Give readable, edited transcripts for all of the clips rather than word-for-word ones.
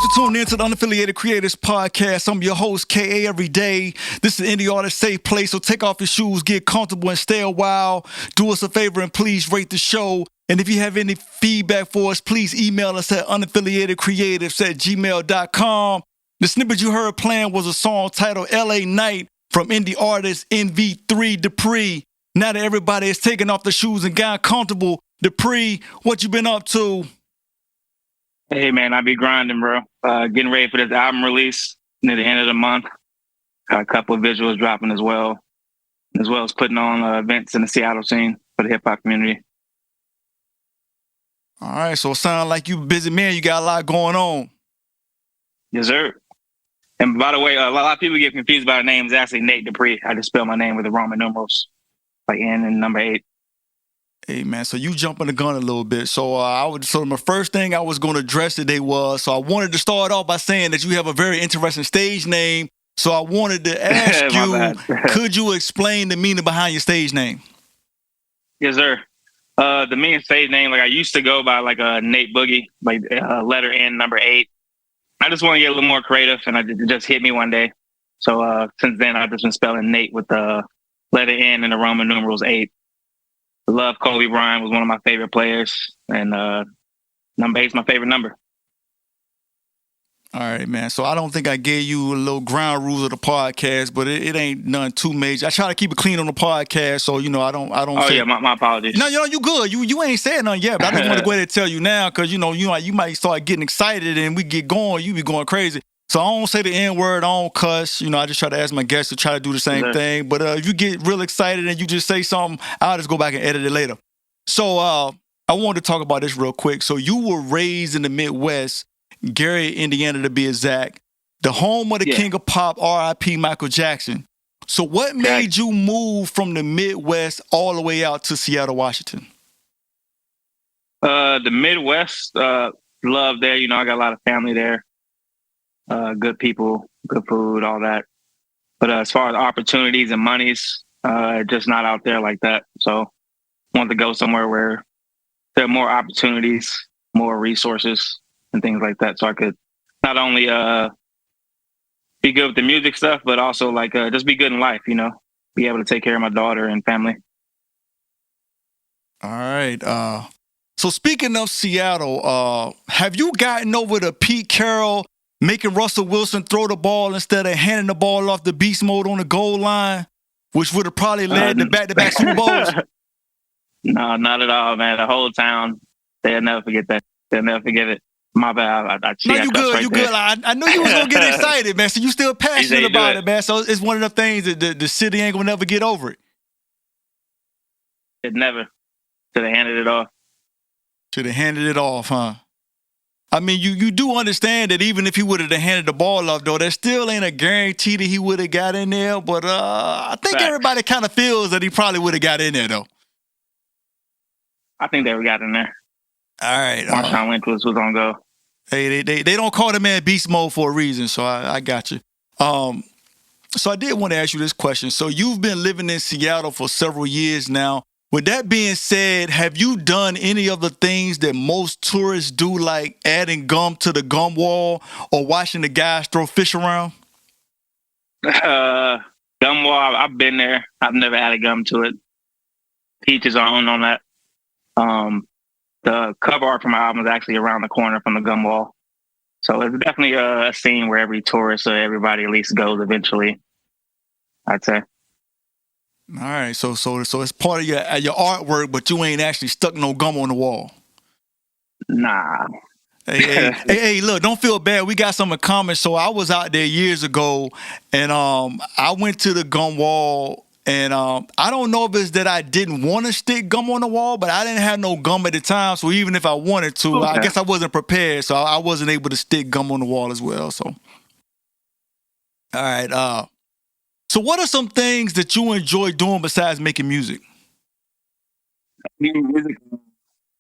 Thanks for tuning in to the Unaffiliated Creators Podcast. I'm your host, kaeveryday. This is Indie Artist Safe Place, so take off your shoes, get comfortable, and stay a while. Do us a favor and please rate the show. And if you have any feedback for us, please email us at unaffiliatedcreatives@gmail.com. The snippet you heard playing was a song titled LA Night from indie artist NVIII Dupree. Now that everybody is taking off their shoes and got comfortable, Dupree, what you been up to? Hey man, I be grinding, bro. Getting ready for this album release near the end of the month. Got a couple of visuals dropping as well as putting on events in the Seattle scene for the hip hop community. All right, so it sounds like you busy man. You got a lot going on. Yes, sir. And by the way, a lot of people get confused about the name. It's actually Nate Dupree. I just spell my name with the Roman numerals, like N and number 8. Hey man, so you jumping the gun a little bit. So my first thing I was going to address today was, so I wanted to start off by saying that you have a very interesting stage name. So I wanted to ask you, could you explain the meaning behind your stage name? Yes, sir. The meaning stage name, like I used to go by like a Nate Boogie, like letter N, number 8. I just want to get a little more creative, and it just hit me one day. So since then, I've just been spelling Nate with the letter N and the Roman numerals 8. I love Kobe Bryant, was one of my favorite players, and number 8 is my favorite number. All right, man. So I don't think I gave you a little ground rules of the podcast, but it ain't nothing too major. I try to keep it clean on the podcast, so I don't. Oh yeah, my apologies. No, you good. You ain't said nothing yet, but I just want to go ahead and tell you now, because you might start getting excited and we get going. You be going crazy. So I don't say the N-word, I don't cuss. I just try to ask my guests to try to do the same thing. But if you get real excited and you just say something, I'll just go back and edit it later. So I wanted to talk about this real quick. So you were raised in the Midwest, Gary, Indiana to be exact, the home of the king of pop, R.I.P. Michael Jackson. So what made you move from the Midwest all the way out to Seattle, Washington? The Midwest, love there. I got a lot of family there. Good people, good food, all that. But as far as opportunities and monies, just not out there like that. So I wanted to go somewhere where there are more opportunities, more resources, and things like that. So I could not only be good with the music stuff, but also like just be good in life, be able to take care of my daughter and family. All right. So speaking of Seattle, have you gotten over the Pete Carroll making Russell Wilson throw the ball instead of handing the ball off the beast mode on the goal line, which would have probably led to back-to-back Super Bowls? No, not at all, man. The whole town, they'll never forget that. They'll never forget it. My bad. No, you good. Right, you good. I knew you was going to get excited, man. So you still passionate about it, man. So it's one of the things that the city ain't going to never get over it. It never. Should have handed it off. Should have handed it off, huh? I mean, you do understand that even if he would have handed the ball off, though, there still ain't a guarantee that he would have got in there. But I think everybody kind of feels that he probably would have got in there, though. I think they would have got in there. All right. Marshawn Lynch was on go. Hey, they don't call the man beast mode for a reason, so I got you. So I did want to ask you this question. So you've been living in Seattle for several years now. With that being said, have you done any of the things that most tourists do, like adding gum to the gum wall or watching the guys throw fish around? Gum wall, I've been there. I've never added gum to it. Each his own on that. The cover art for my album is actually around the corner from the gum wall. So it's definitely a scene where every tourist or everybody at least goes eventually, I'd say. All right, so it's part of your artwork, but you ain't actually stuck no gum on the wall. Nah. Hey, look, don't feel bad. We got some in common. So I was out there years ago, and I went to the gum wall, and I don't know if it's that I didn't want to stick gum on the wall, but I didn't have no gum at the time. So even if I wanted to, I guess I wasn't prepared, so I wasn't able to stick gum on the wall as well. So, all right. So what are some things that you enjoy doing besides making music? Music.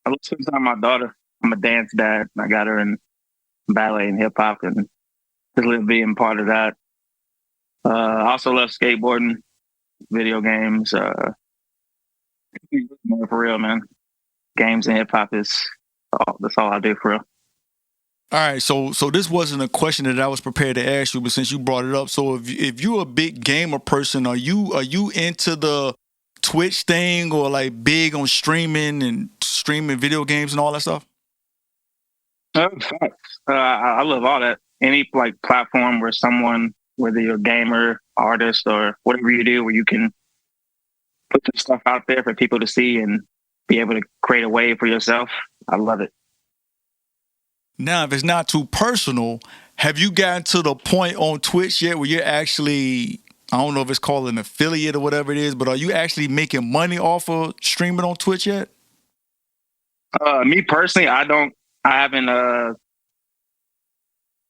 I love spending time with my daughter. I'm a dance dad. I got her in ballet and hip hop, and just being part of that. I also love skateboarding, video games. For real, man. Games and hip hop that's all I do for real. All right, so this wasn't a question that I was prepared to ask you, but since you brought it up, so if you're a big gamer person, are you into the Twitch thing or like big on streaming video games and all that stuff? Facts. I love all that. Any like platform where someone, whether you're a gamer, artist, or whatever you do, where you can put your stuff out there for people to see and be able to create a wave for yourself. I love it. Now, if it's not too personal, have you gotten to the point on Twitch yet where you're actually, I don't know if it's called an affiliate or whatever it is, but are you actually making money off of streaming on Twitch yet? Me personally, I haven't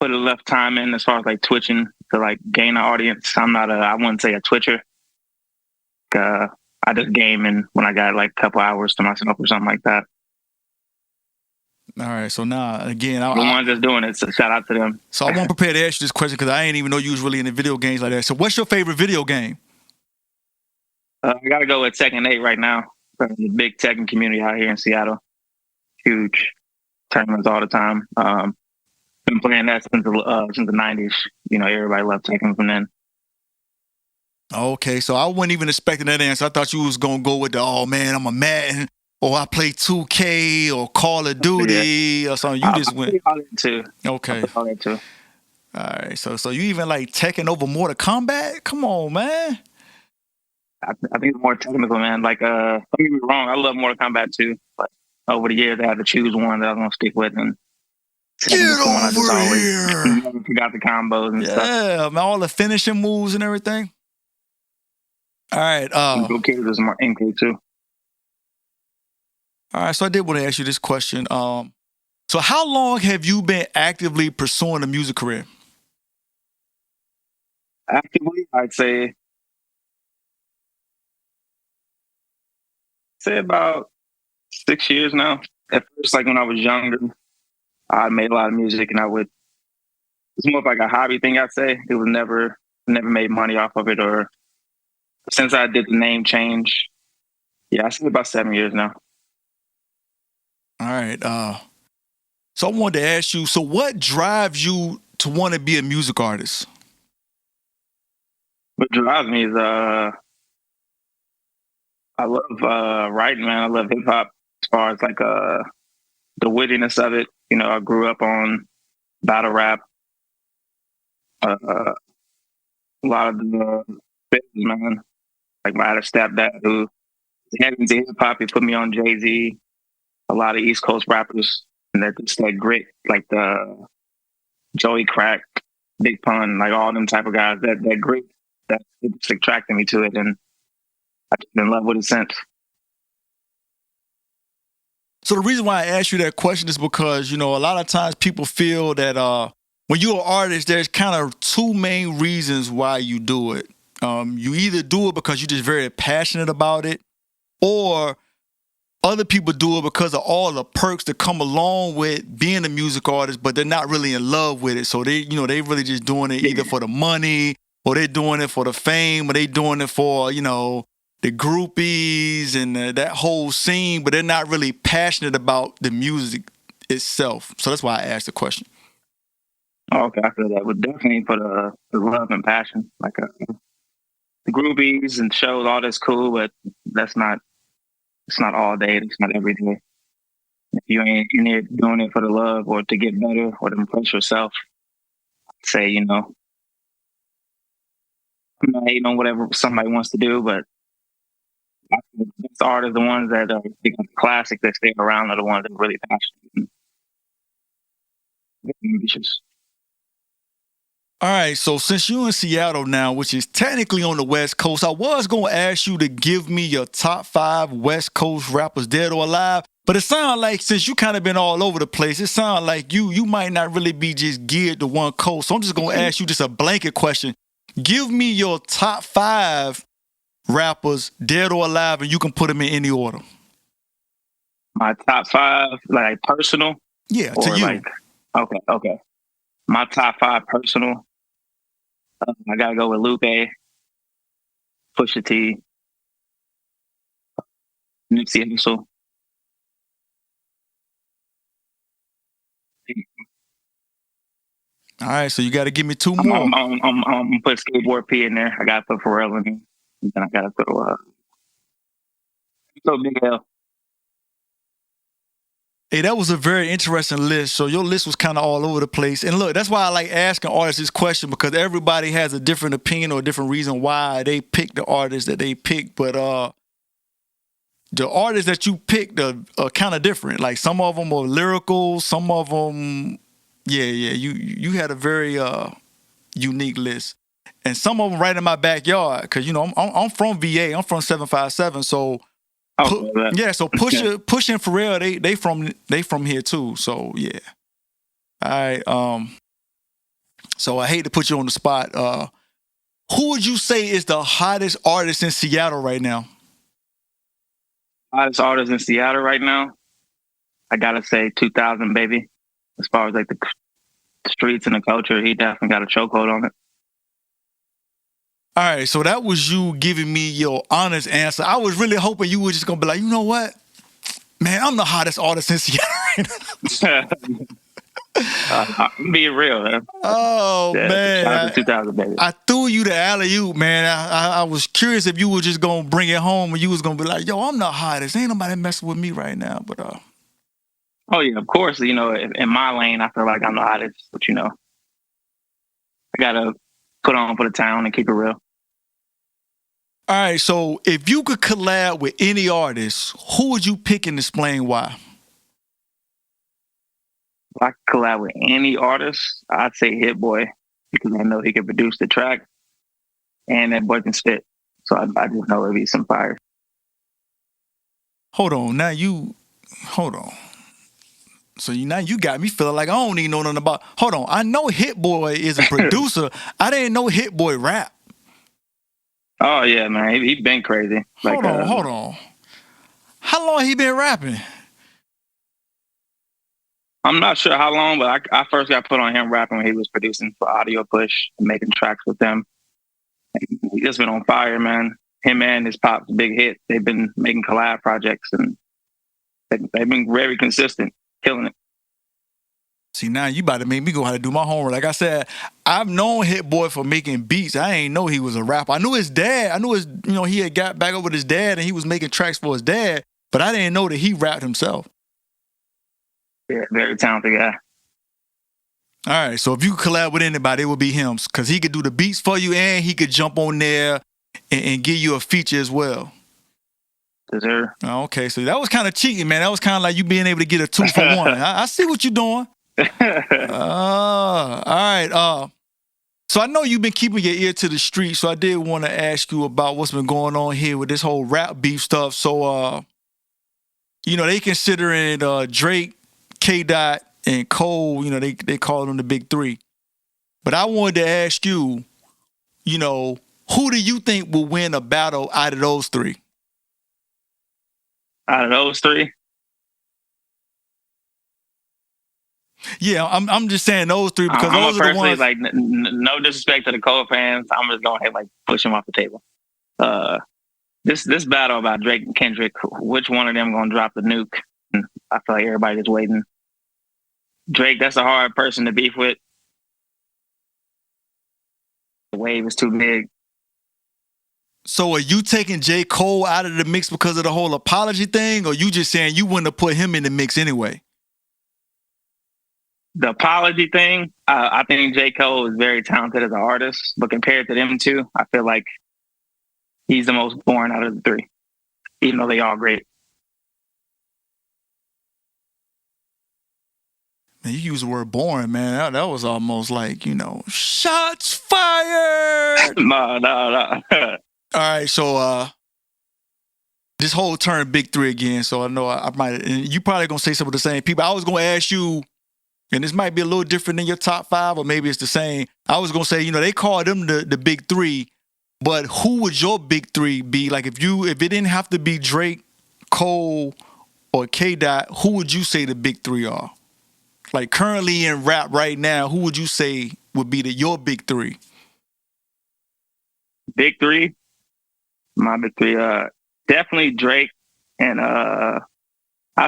put enough time in as far as like twitching to like gain an audience. I wouldn't say a twitcher. I just game and when I got like a couple hours to myself or something like that. All right, so now again, the ones that's doing it, so shout out to them. So I won't prepare to ask you this question because I ain't even know you was really into video games like that. So what's your favorite video game? I gotta go with Tekken 8 right now. The big Tekken community out here in Seattle. Huge tournaments all the time. Been playing that since the 90s. You know, everybody loved Tekken from then. Okay, so I wasn't even expecting that answer. I thought you was gonna go with the, oh man, I'm a Madden, or I play 2K or Call of Duty or something. You just went. All that too. Okay. All that too. All right, so you even like Tekken over Mortal Kombat? Come on, man. I think it's more technical, man. Like, don't get me wrong, I love Mortal Kombat too. But over the years, I had to choose one that I was gonna stick with, and get over here. Never forgot the combos and stuff. Yeah, man, all the finishing moves and everything. All right. Okay, there's more MK too. All right, so I did want to ask you this question. So how long have you been actively pursuing a music career? Actively, I'd say about 6 years now. At first, like when I was younger, I made a lot of music, and it's more of like a hobby thing. I'd say it was never made money off of it, or since I did the name change. Yeah, I say about 7 years now. All right. So I wanted to ask you, so what drives you to want to be a music artist? What drives me is I love writing, man. I love hip hop as far as like the wittiness of it. You know, I grew up on battle rap. A lot of the man. Like I had a stepdad who head into hip hop. He put me on Jay-Z, a lot of East Coast rappers, and that just that grit, like the Joey Crack, Big Pun, like all them type of guys. That grit that just attracted me to it, and I've been in love with it since. So the reason why I asked you that question is because, you know, a lot of times people feel that when you're an artist, there's kind of two main reasons why you do it. You either do it because you're just very passionate about it, or other people do it because of all the perks that come along with being a music artist, but they're not really in love with it. So they really just doing it either for the money, or they're doing it for the fame, or they doing it for, you know, the groupies and that whole scene, but they're not really passionate about the music itself. So that's why I asked the question. Oh, okay, I feel that. But definitely for the love and passion. Like the groupies and shows, all that's cool, but it's not all day. It's not every day. If you ain't in there doing it for the love or to get better or to impress yourself, I'd say, you know, I'm not hating on whatever somebody wants to do, but I think the best artists, the ones that are classic that stay around, are the ones that are really passionate and ambitious. All right, so since you're in Seattle now, which is technically on the West Coast, I was going to ask you to give me your top 5 West Coast rappers, dead or alive. But it sounds like, since you kind of been all over the place, it sounds like you might not really be just geared to one coast. So I'm just going to ask you just a blanket question. Give me your top 5 rappers, dead or alive, and you can put them in any order. My top 5, like personal? Yeah, to you. Like, okay. My top 5 personal. I gotta go with Lupe, Pusha T, Nipsey Hussle. All right, so you got to give me two I'm more. gonna put Skateboard P in there. I gotta put Pharrell in there. And then I gotta throw Big L. Hey, that was a very interesting list. So your list was kind of all over the place. And look, that's why I like asking artists this question, because everybody has a different opinion or a different reason why they pick the artists that they pick. But the artists that you picked are kind of different. Like some of them are lyrical, some of them, yeah. You had a very unique list, and some of them right in my backyard. Cause you know I'm from VA. I'm from 757. So. So Pusha and Pharrell, they from here too. So yeah. All right. So I hate to put you on the spot. Who would you say is the hottest artist in Seattle right now? Hottest artist in Seattle right now, I gotta say 2000 baby. As far as like the streets and the culture, he definitely got a chokehold on it. All right, so that was you giving me your honest answer. I was really hoping you were just gonna be like, you know what, man, I'm the hottest artist in Seattle. Being real, man. Oh yeah, man, 2000 baby. I threw you the alley-oop, man. I was curious if you were just gonna bring it home, and you was gonna be like, yo, I'm the hottest. Ain't nobody messing with me right now. But oh yeah, of course. You know, in my lane, I feel like I'm the hottest. But you know, I gotta put on for the town and keep it real. All right, so if you could collab with any artist, who would you pick and explain why? If I could collab with any artist, I'd say Hit Boy, because I know he can produce the track and that boy can spit. So I just know it'd be some fire. Hold on. So now you got me feeling like I don't even know nothing about. Hold on. I know Hit Boy is a producer. I didn't know Hit Boy rap. Oh yeah, man. He been crazy. Hold on. How long he been rapping? I'm not sure how long, but I first got put on him rapping when he was producing for Audio Push and making tracks with them. He just been on fire, man. Him and his pop's Big Hit. They've been making collab projects and they've been very consistent, killing it. See, now you about to make me go how to do my homework. Like I said, I've known Hit Boy for making beats. I ain't know he was a rapper. I knew his dad. I knew he had got back up with his dad and he was making tracks for his dad, but I didn't know that he rapped himself. Yeah, very talented guy. All right, so if you could collab with anybody, it would be him, because he could do the beats for you and he could jump on there and give you a feature as well. Yes, sir. Okay, so that was kind of cheating, man. That was kind of like you being able to get a 2 for 1. I see what you're doing. All right. So I know you've been keeping your ear to the street, so I did want to ask you about what's been going on here with this whole rap beef stuff. So, they considering Drake, K-Dot, and Cole, they call them the big three. But I wanted to ask you, who do you think will win a battle out of those three? Out of those three? Yeah, I'm just saying those three because those are the ones. Like, no disrespect to the Cole fans, I'm just going to push them off the table. This battle about Drake and Kendrick, which one of them going to drop the nuke? I feel like everybody's waiting. Drake, that's a hard person to beef with. The wave is too big. So are you taking J. Cole out of the mix because of the whole apology thing, or you just saying you wouldn't have put him in the mix anyway? The apology thing, I think J. Cole is very talented as an artist, but compared to them two, I feel like he's the most boring out of the three, even though they all great. Man, you use the word boring, man. That was almost like, shots fired. No. All right, so this whole turn big three again. So I know I might, and you probably gonna say some of the same people. I was gonna ask you, and this might be a little different than your top 5, or maybe it's the same. I was gonna say, they call them the big three, but who would your big three be? Like if it didn't have to be Drake, Cole, or K-Dot, who would you say the big three are? Like currently in rap right now, who would you say would be your big three? Big three? My big three, definitely Drake, and I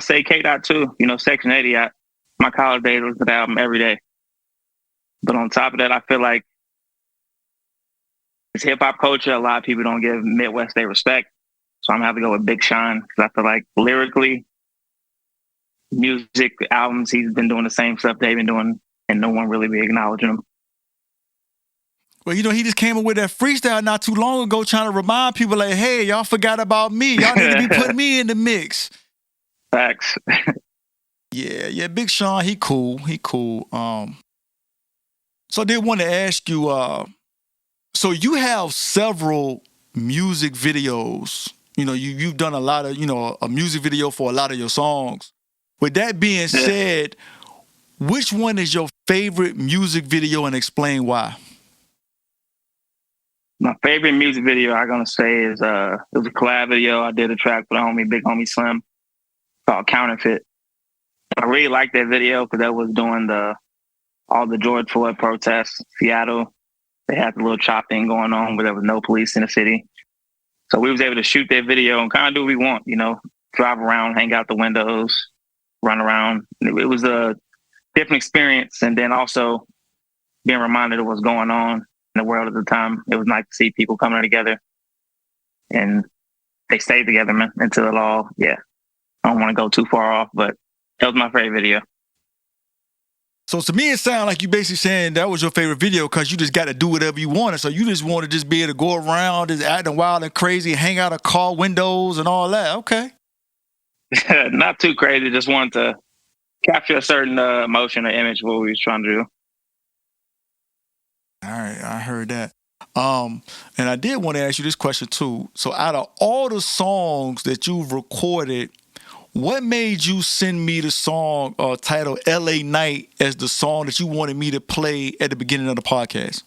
say K-Dot too. Section 80. My college days was the album every day. But on top of that, I feel like it's hip hop culture. A lot of people don't give Midwest their respect. So I'm gonna have to go with Big Sean because I feel like lyrically, music, albums, he's been doing the same stuff they've been doing, and no one really be acknowledging him. Well, he just came up with that freestyle not too long ago trying to remind people like, hey, y'all forgot about me. Y'all need to be putting me in the mix. Facts. Yeah, Big Sean, he cool. So I did want to ask you, so you have several music videos. You've done a lot of, a music video for a lot of your songs. With that being said, which one is your favorite music video and explain why? My favorite music video I'm gonna say is it was a collab video. I did a track with Big Homie Slim called Counterfeit. I really liked that video because that was doing all the George Floyd protests, Seattle. They had the little chop thing going on where there was no police in the city. So we was able to shoot that video and kind of do what we want, drive around, hang out the windows, run around. It was a different experience. And then also being reminded of what's going on in the world at the time. It was nice to see people coming together and they stayed together, man, until it all, I don't want to go too far off, but that was my favorite video. So to me, it sounds like you basically saying that was your favorite video because you just got to do whatever you wanted. So you just want to just be able to go around, just acting wild and crazy, hang out of car windows and all that. Okay. Not too crazy. Just wanted to capture a certain emotion or image of what we was trying to do. All right, I heard that. And I did want to ask you this question too. So out of all the songs that you've recorded, what made you send me the song titled LA Night as the song that you wanted me to play at the beginning of the podcast?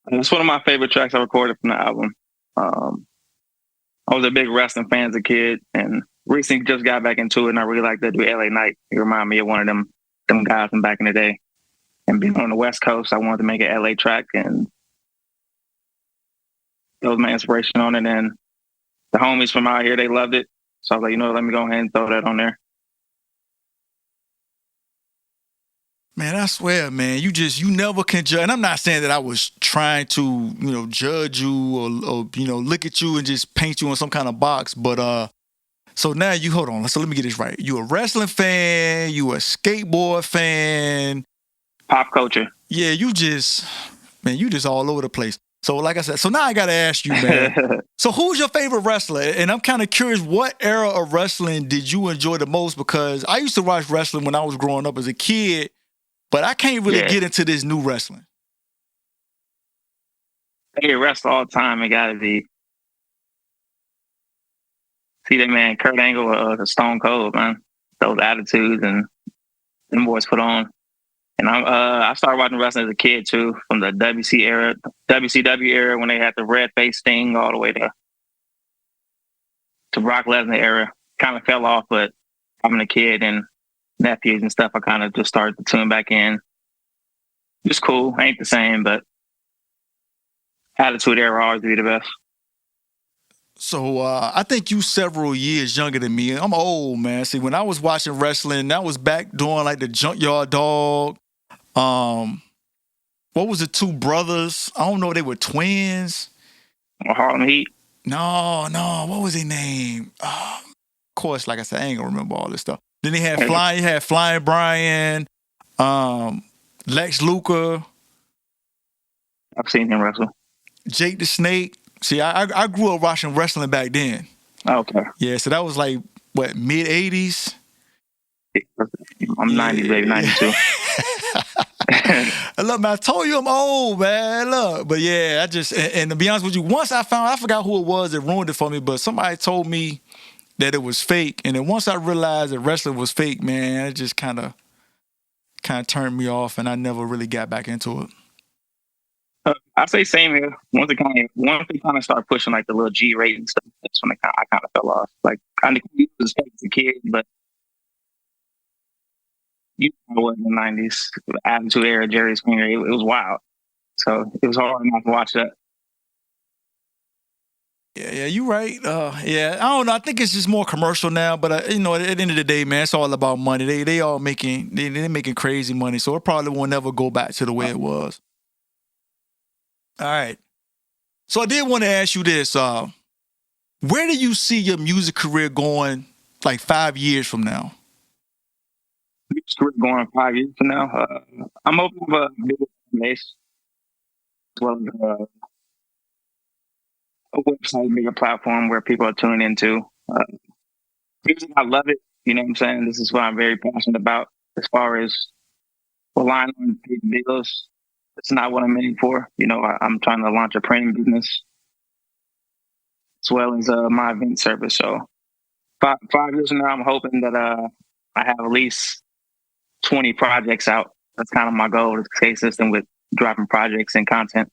It's one of my favorite tracks I recorded from the album. I was a big wrestling fan as a kid and recently just got back into it, and I really like to do LA Night. It reminded me of one of them guys from back in the day. And being on the West Coast, I wanted to make an LA track, and that was my inspiration on it. And the homies from out here, they loved it. So I was like, let me go ahead and throw that on there. Man, I swear, man, you never can judge. And I'm not saying that I was trying to, judge you or look at you and just paint you in some kind of box. But so now hold on. So let me get this right. You a wrestling fan, you a skateboard fan. Pop culture. Yeah, you just all over the place. So like I said, so now I got to ask you, man. So who's your favorite wrestler? And I'm kind of curious, what era of wrestling did you enjoy the most? Because I used to watch wrestling when I was growing up as a kid, but I can't really get into this new wrestling. Hey, wrestle all the time. It got to be. See that man, Kurt Angle, the Stone Cold, man. Those attitudes and them boys put on. And I started watching wrestling as a kid too, from the WCW era when they had the red face thing all the way to Brock Lesnar era. Kind of fell off, but having a kid and nephews and stuff, I kind of just started to tune back in. Just cool, ain't the same, but Attitude Era always be the best. So I think you several years younger than me. I'm old, man. See, when I was watching wrestling, that was back during like the Junkyard Dog. What was the two brothers? I don't know. They were twins. Harlem Heat. No. What was their name? Of course, like I said, I ain't gonna remember all this stuff. Then they had Flying Brian, Lex Luger. I've seen him wrestle. Jake the Snake. See, I grew up watching wrestling back then. Okay. Yeah, so that was like, what, mid-'80s? I'm 90, baby, 92. Look, man, I told you I'm old, man. Look, but yeah, and to be honest with you, once I forgot who it was that ruined it for me, but somebody told me that it was fake. And then once I realized that wrestling was fake, man, it just kind of turned me off, and I never really got back into it. I say same here. Once they kind of start pushing like the little G rating stuff, that's when I kind of fell off. Like I knew it was fake as a kid, but you know what, in the 90s, Attitude Era, Jerry Springer, it was wild. So it was hard not to watch that. Yeah, you're right. Yeah, I don't know. I think it's just more commercial now. But at the end of the day, man, it's all about money. They all making they making crazy money, so it probably will never go back to the way it was. All right. So I did want to ask you this: where do you see your music career going, like 5 years from now? We're going 5 years from now. I'm open for a bigger base as well as a website, bigger platform where people are tuning into. Music, I love it. You know what I'm saying? This is what I'm very passionate about. As far as relying on paid bills, it's not what I'm in for. I'm trying to launch a printing business as well as my event service. So 5 years from now, I'm hoping that I have at least 20 projects out. That's kind of my goal to stay consistent with dropping projects and content.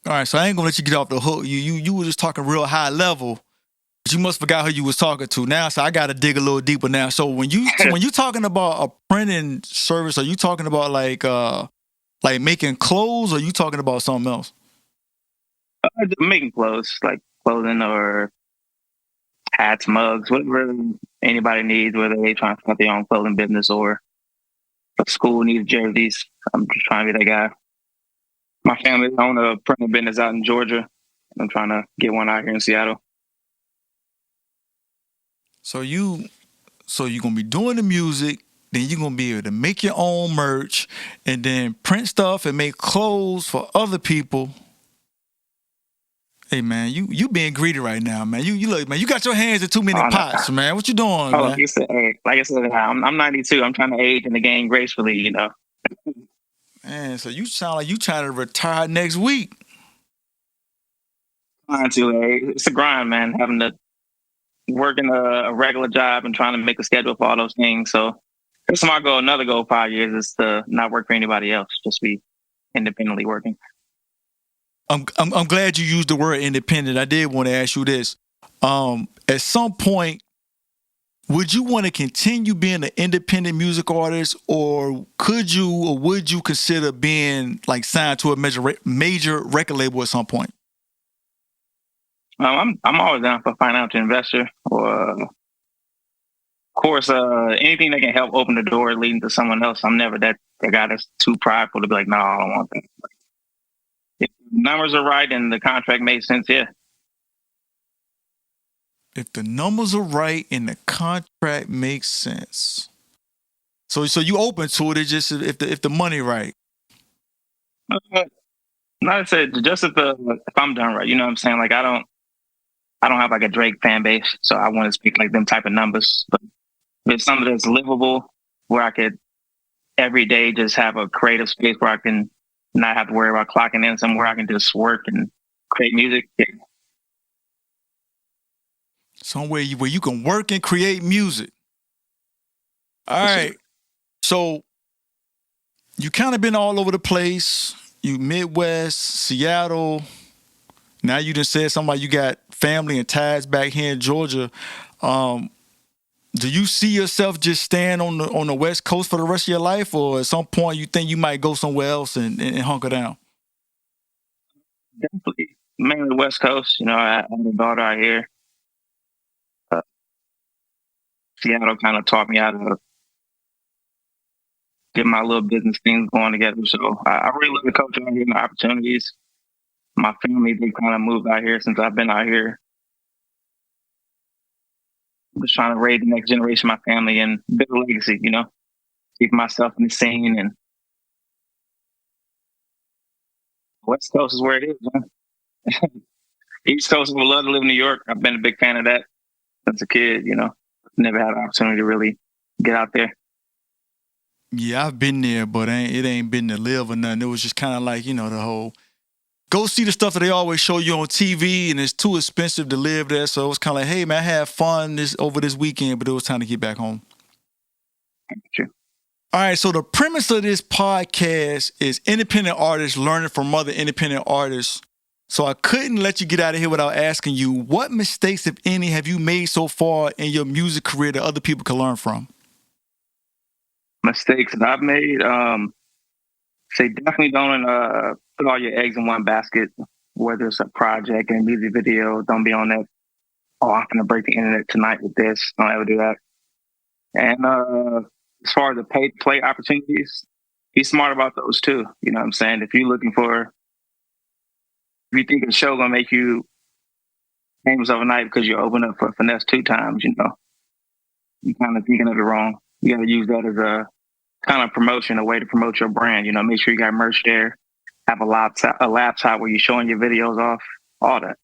All right, so I ain't gonna let you get off the hook. You were just talking real high level, but you must forgot who you was talking to now. So I got to dig a little deeper now. So when you talking about a printing service, are you talking about like making clothes, or are you talking about something else? Making clothes, like clothing or hats, mugs, whatever anybody needs, whether they trying to start their own clothing business or a school needs jerseys. I'm just trying to be that guy. My family own a printing business out in Georgia. I'm trying to get one out here in Seattle. So you're gonna be doing the music, then you're gonna be able to make your own merch, and then print stuff and make clothes for other people. Hey man, you being greedy right now, man. You look, man. You got your hands in too many pots, man. What you doing, man? Like I said, I'm 92. I'm trying to age in the game gracefully. Man, so you sound like you trying to retire next week. It's a grind, man. Having to work in a regular job and trying to make a schedule for all those things. So that's my goal. Another goal 5 years is to not work for anybody else, just be independently working. I'm glad you used the word independent. I did want to ask you this. At some point, would you want to continue being an independent music artist, or would you consider being like signed to a major record label at some point? I'm always down for a financial investor, or of course anything that can help open the door leading to someone else. I'm never that guy that's too prideful to be like, no, I don't want that. If the numbers are right and the contract makes sense, yeah. If the numbers are right and the contract makes sense. So you open to it, it's just if the money right. Not to say just if I'm done right, you know what I'm saying? Like I don't have like a Drake fan base, so I want to speak like them type of numbers. But if it's something that's livable, where I could every day just have a creative space where I can not have to worry about clocking in somewhere, I can just work and create music. Yeah. Somewhere where you can work and create music. All right. So you kind of been all over the place. You Midwest, Seattle. Now you just said somebody you got family and ties back here in Georgia. Do you see yourself just staying on the West Coast for the rest of your life, or at some point you think you might go somewhere else and hunker down? Definitely, mainly West Coast. I have a daughter out here. Seattle kind of taught me how to get my little business things going together. So I really love the culture out here and the opportunities. My family, they kind of moved out here since I've been out here. I'm just trying to raise the next generation of my family and build a legacy, keep myself in the scene. And West Coast is where it is, man. East Coast would love to live in New York. I've been a big fan of that since a kid, Never had an opportunity to really get out there. Yeah, I've been there, but it ain't been to live or nothing. It was just kind of like, the whole go see the stuff that they always show you on TV, and it's too expensive to live there. So it was kind of like, hey, man, I had fun over this weekend, but it was time to get back home. Sure. All right, so the premise of this podcast is independent artists learning from other independent artists. So I couldn't let you get out of here without asking you, what mistakes, if any, have you made so far in your music career that other people can learn from? Mistakes that I've made, say definitely don't put all your eggs in one basket whether it's a project and a music video. Don't be on that. Oh, I'm gonna break the internet tonight with this. Don't ever do that. And as far as the pay to play opportunities, be smart about those too. You know what I'm saying? If you think a show gonna make you famous overnight because you open up for Finesse 2 times, you know, you kind of thinking of it wrong. You got to use that as a kind of promotion, a way to promote your brand. You know, make sure you got merch there, have a laptop where you're showing your videos off, all that.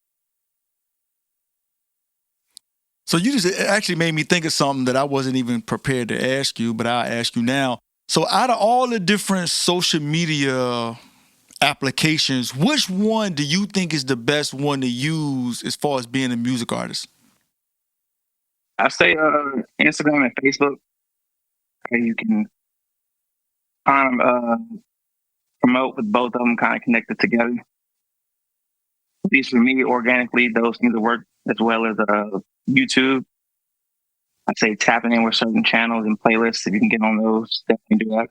So you just actually made me think of something that I wasn't even prepared to ask you, but I'll ask you now. So out of all the different social media applications, which one do you think is the best one to use as far as being a music artist? I say Instagram and Facebook. You can kind of promote with both of them kind of connected together. At least for me, organically, those things will work, as well as YouTube. I'd say tapping in with certain channels and playlists. If you can get on those, definitely do that.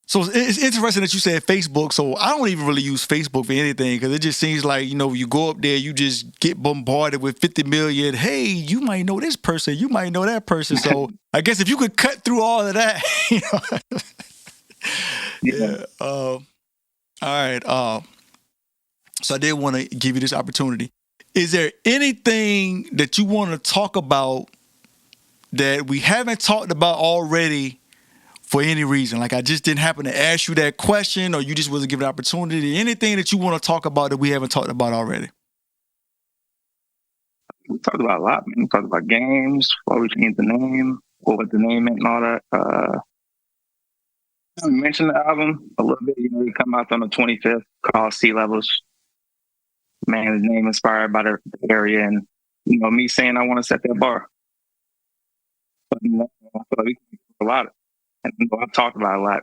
So it's interesting that you said Facebook. So I don't even really use Facebook for anything because it just seems like, you know, you go up there, you just get bombarded with 50 million. Hey, you might know this person. You might know that person. So I guess if you could cut through all of that, you know. Yeah. All right. So I did want to give you this opportunity. Is there anything that you want to talk about that we haven't talked about already for any reason? Like I just didn't happen to ask you that question, or you just wasn't given an opportunity. Anything that you want to talk about that we haven't talked about already? We talked about a lot, man. We talked about games, why we changed the name, what the name meant and all that. I mentioned the album a little bit. You know, it come out on the 25th called Sea Levels. Man, the name inspired by the area, and you know, me saying I want to set that bar. But you know, I feel like we can talk a lot. And you know, I've talked about it a lot.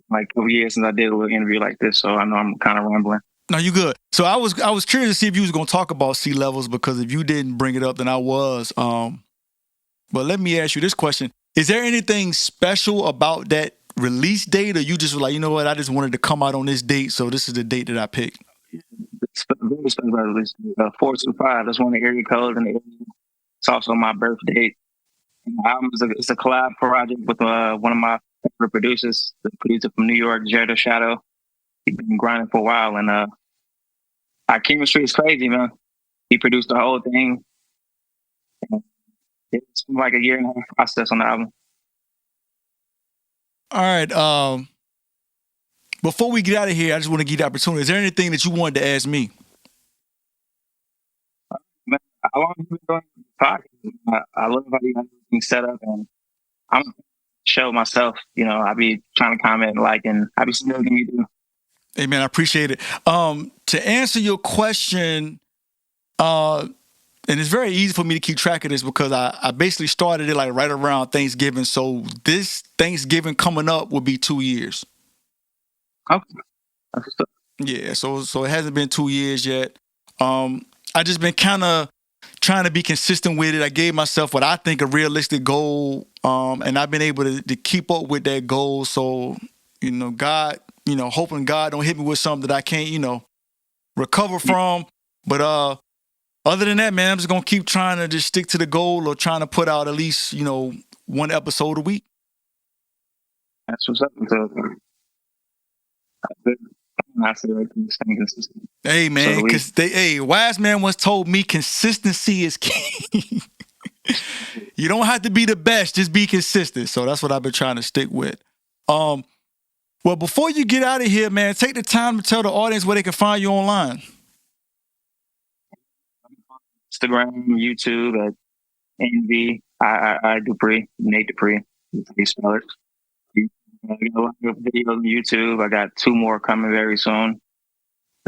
Like a couple years since I did a little interview like this, so I know I'm kind of rambling. No, you good. So I was curious to see if you was gonna talk about Sea Levels, because if you didn't bring it up, then I was. But let me ask you this question: is there anything special about that release date, or you just were like, you know what, I just wanted to come out on this date, so this is the date that I picked? It's very special about release date. 425. That's one of the area codes, and it's also my birth date. And the album is a collab project with one of my favorite producers, the producer from New York, Jared Shadow. He's been grinding for a while, and our chemistry is crazy, man. He produced the whole thing. It's been like a year and a half process on the album. All right. Before we get out of here, I just want to give you the opportunity. Is there anything that you wanted to ask me? Man, how long have you been doing the podcast? I love how you have everything set up, and I'm a show myself. You know, I be trying to comment and like, and I be seeing everything you do. Hey, man, I appreciate it. To answer your question, and it's very easy for me to keep track of this because I basically started it like right around Thanksgiving. So this Thanksgiving coming up will be 2 years. Okay. That's what's up. Yeah, so it hasn't been 2 years yet. I just been kind of trying to be consistent with it. I gave myself what I think a realistic goal, and I've been able to keep up with that goal. So, you know, God, you know, hoping God don't hit me with something that I can't, you know, recover from. But other than that, man, I'm just gonna keep trying to just stick to the goal, or trying to put out at least, you know, one episode a week. That's what's up. I say like staying consistent. Hey, man, because wise man once told me consistency is key. You don't have to be the best, just be consistent. So that's what I've been trying to stick with. Well, before you get out of here, man, take the time to tell the audience where they can find you online. Instagram, YouTube at NVIII Dupree, Nate Dupree. You spell it. I got a lot of videos on YouTube. I got 2 more coming very soon.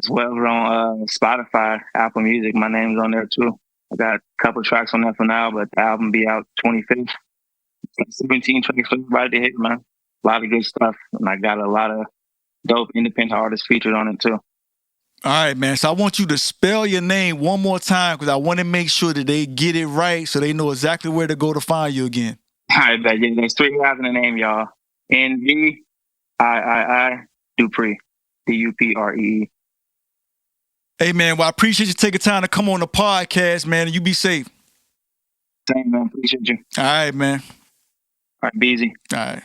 As well as on Spotify, Apple Music. My name's on there too. I got a couple tracks on there for now, but the album be out 25th. 17 tracks for everybody to hit, man. A lot of good stuff. And I got a lot of dope independent artists featured on it too. All right, man. So I want you to spell your name one more time because I want to make sure that they get it right so they know exactly where to go to find you again. All right, bet. Yeah, there's 3 guys in the name, y'all. NVIII Dupree. Dupree. Hey, man, well, I appreciate you taking time to come on the podcast, man, and you be safe. Same, man. Appreciate you. All right, man. All right, be easy. All right.